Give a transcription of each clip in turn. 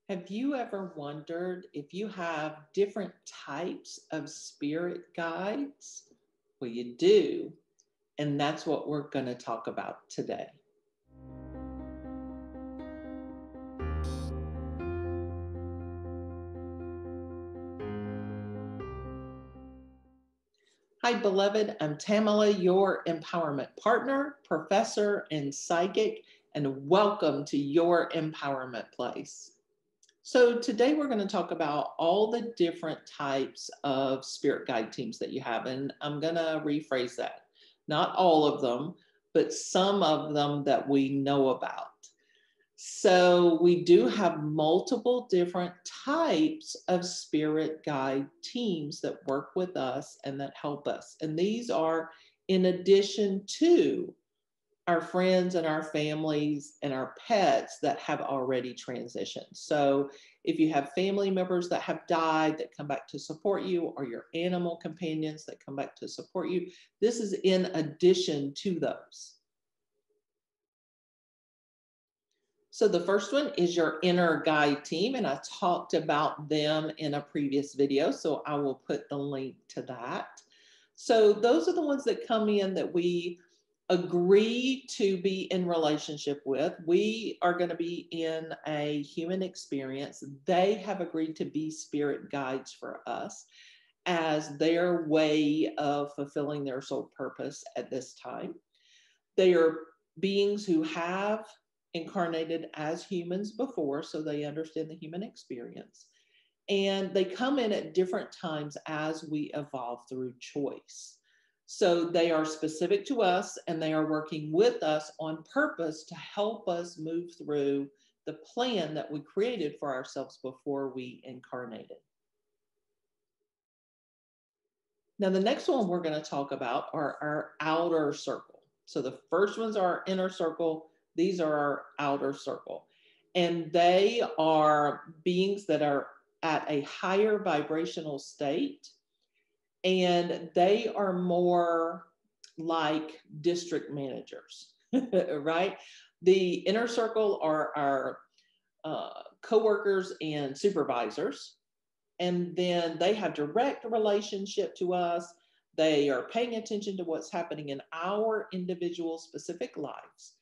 Have you ever wondered if you have different types of spirit guides? Well, you do, and that's what we're going to talk about today. Hi, beloved. I'm Tamala, your empowerment partner, professor, and psychic, and welcome to your empowerment place. So, today we're going to talk about all the different types of spirit guide teams that you have. And I'm going to rephrase that. Not all of them, but some of them that we know about. So, we do have multiple different types of spirit guide teams that work with us and that help us. And these are in addition to our friends and our families and our pets that have already transitioned. So if you have family members that have died that come back to support you, or your animal companions that come back to support you, this is in addition to those. So the first one is your inner guide team, and I talked about them in a previous video, so I will put the link to that. So those are the ones that come in that we agree to be in relationship with. We are going to be in a human experience. They have agreed to be spirit guides for us as their way of fulfilling their soul purpose at this time. They are beings who have incarnated as humans before, so they understand the human experience. And they come in at different times as we evolve through choice. So they are specific to us, and they are working with us on purpose to help us move through the plan that we created for ourselves before we incarnated. Now, the next one we're going to talk about are our outer circle. So the first ones are our inner circle. These are our outer circle. And they are beings that are at a higher vibrational state. And they are more like district managers, right? The inner circle are our coworkers and supervisors. And then they have direct relationship to us. They are paying attention to what's happening in our individual specific lives.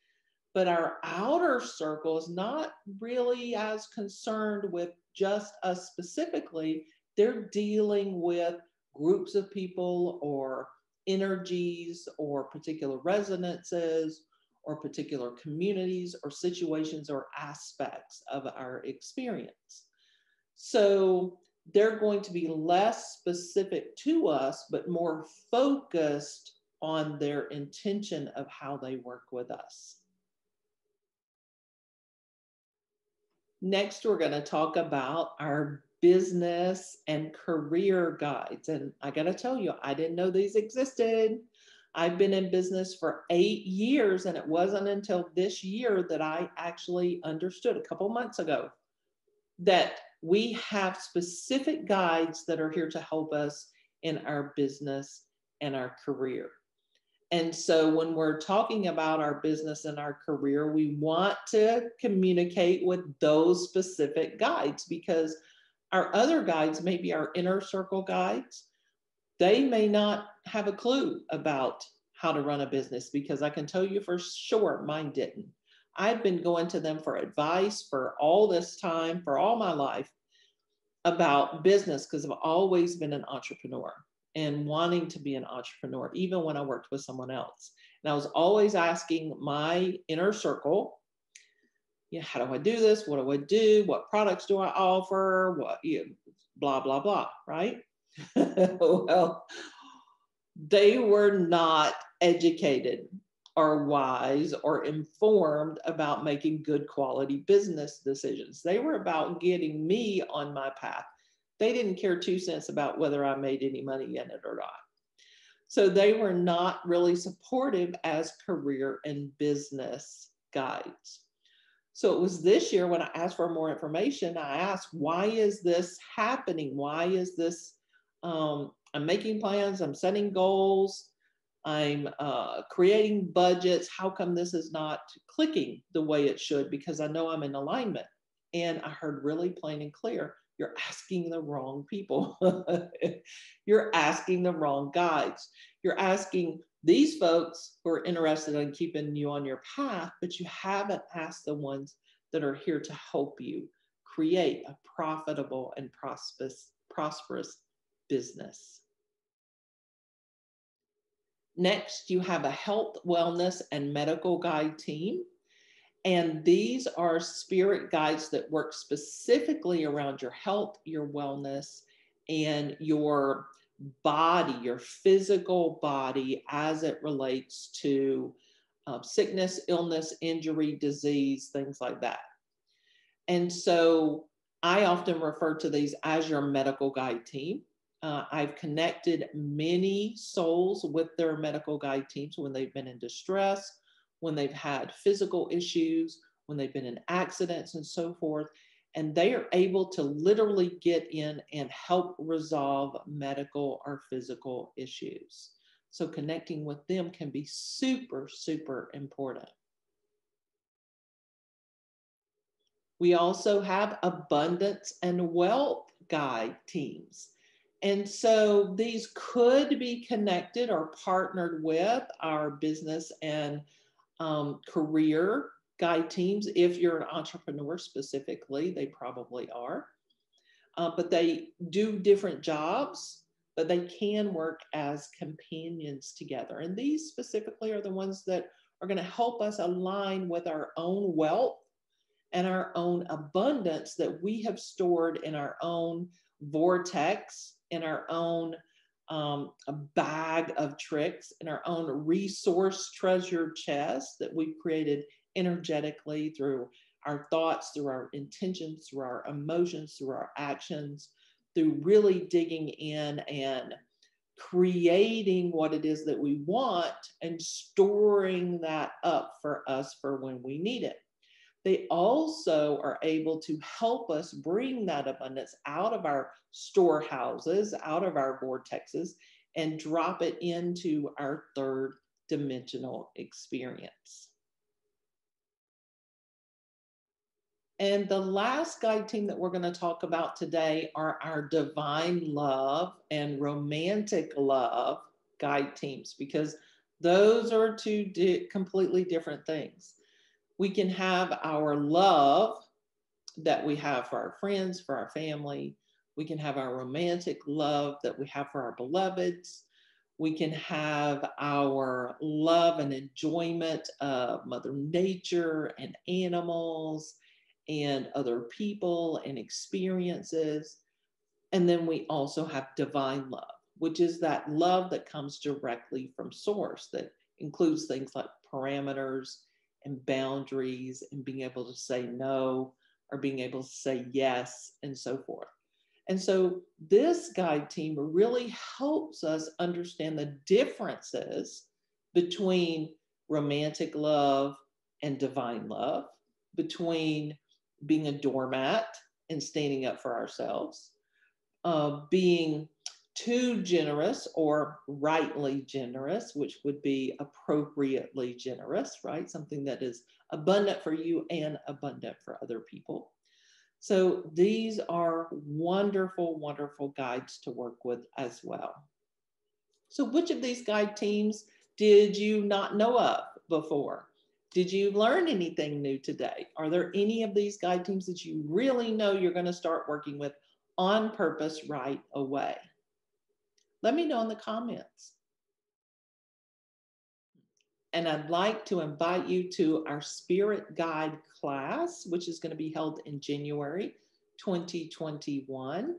But our outer circle is not really as concerned with just us specifically. They're dealing with groups of people or energies or particular resonances or particular communities or situations or aspects of our experience. So they're going to be less specific to us, but more focused on their intention of how they work with us. Next, we're going to talk about our business and career guides. And I got to tell you, I didn't know these existed. I've been in business for 8 years, and it wasn't until this year that I actually understood, a couple months ago, that we have specific guides that are here to help us in our business and our career. And so when we're talking about our business and our career, we want to communicate with those specific guides, because our other guides, maybe our inner circle guides, they may not have a clue about how to run a business, because I can tell you for sure mine didn't. I've been going to them for advice for all this time, for all my life, about business, because I've always been an entrepreneur and wanting to be an entrepreneur, even when I worked with someone else. And I was always asking my inner circle, how do I do this? What do I do? What products do I offer? What, blah, blah, blah, right? Well, they were not educated or wise or informed about making good quality business decisions. They were about getting me on my path. They didn't care 2 cents about whether I made any money in it or not. So they were not really supportive as career and business guides. So it was this year when I asked for more information, I asked, why is this happening? Why is this, I'm making plans, I'm setting goals, I'm creating budgets. How come this is not clicking the way it should? Because I know I'm in alignment. And I heard really plain and clear, you're asking the wrong people. You're asking the wrong guides. You're asking these folks who are interested in keeping you on your path, but you haven't asked the ones that are here to help you create a profitable and prosperous business. Next, you have a health, wellness, and medical guide team. And these are spirit guides that work specifically around your health, your wellness, and your body, your physical body as it relates to sickness, illness, injury, disease, things like that. And so I often refer to these as your medical guide team. I've connected many souls with their medical guide teams when they've been in distress, when they've had physical issues, when they've been in accidents and so forth. And they are able to literally get in and help resolve medical or physical issues. So connecting with them can be super, super important. We also have abundance and wealth guide teams. And so these could be connected or partnered with our business and career guide teams. If you're an entrepreneur specifically, they probably are. But they do different jobs, but they can work as companions together. And these specifically are the ones that are going to help us align with our own wealth and our own abundance that we have stored in our own vortex, in our own bag of tricks, in our own resource treasure chest that we've created energetically through our thoughts, through our intentions, through our emotions, through our actions, through really digging in and creating what it is that we want and storing that up for us for when we need it. They also are able to help us bring that abundance out of our storehouses, out of our vortexes, and drop it into our third dimensional experience. And the last guide team that we're going to talk about today are our divine love and romantic love guide teams, because those are two completely different things. We can have our love that we have for our friends, for our family. We can have our romantic love that we have for our beloveds. We can have our love and enjoyment of Mother Nature and animals and other people and experiences. And then we also have divine love, which is that love that comes directly from source, that includes things like parameters and boundaries and being able to say no or being able to say yes and so forth. And so this guide team really helps us understand the differences between romantic love and divine love, between being a doormat and standing up for ourselves, being too generous or rightly generous, which would be appropriately generous, right? Something that is abundant for you and abundant for other people. So these are wonderful, wonderful guides to work with as well. So which of these guide teams did you not know of before? Did you learn anything new today? Are there any of these guide teams that you really know you're going to start working with on purpose right away? Let me know in the comments. And I'd like to invite you to our Spirit Guide class, which is going to be held in January 2021.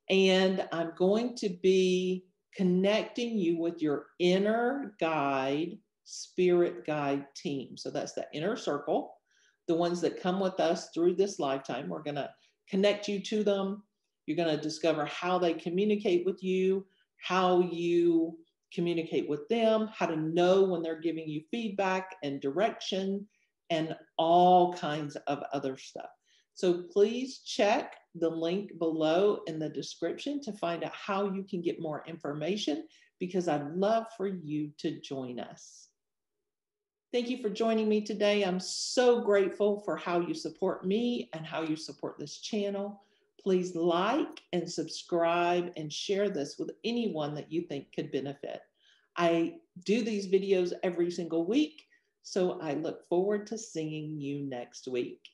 And I'm going to be connecting you with your inner guide, spirit guide team. So that's the inner circle, the ones that come with us through this lifetime. We're going to connect you to them. You're going to discover how they communicate with you, how you communicate with them, how to know when they're giving you feedback and direction, and all kinds of other stuff. So please check the link below in the description to find out how you can get more information, because I'd love for you to join us. Thank you for joining me today. I'm so grateful for how you support me and how you support this channel. Please like and subscribe and share this with anyone that you think could benefit. I do these videos every single week, so I look forward to seeing you next week.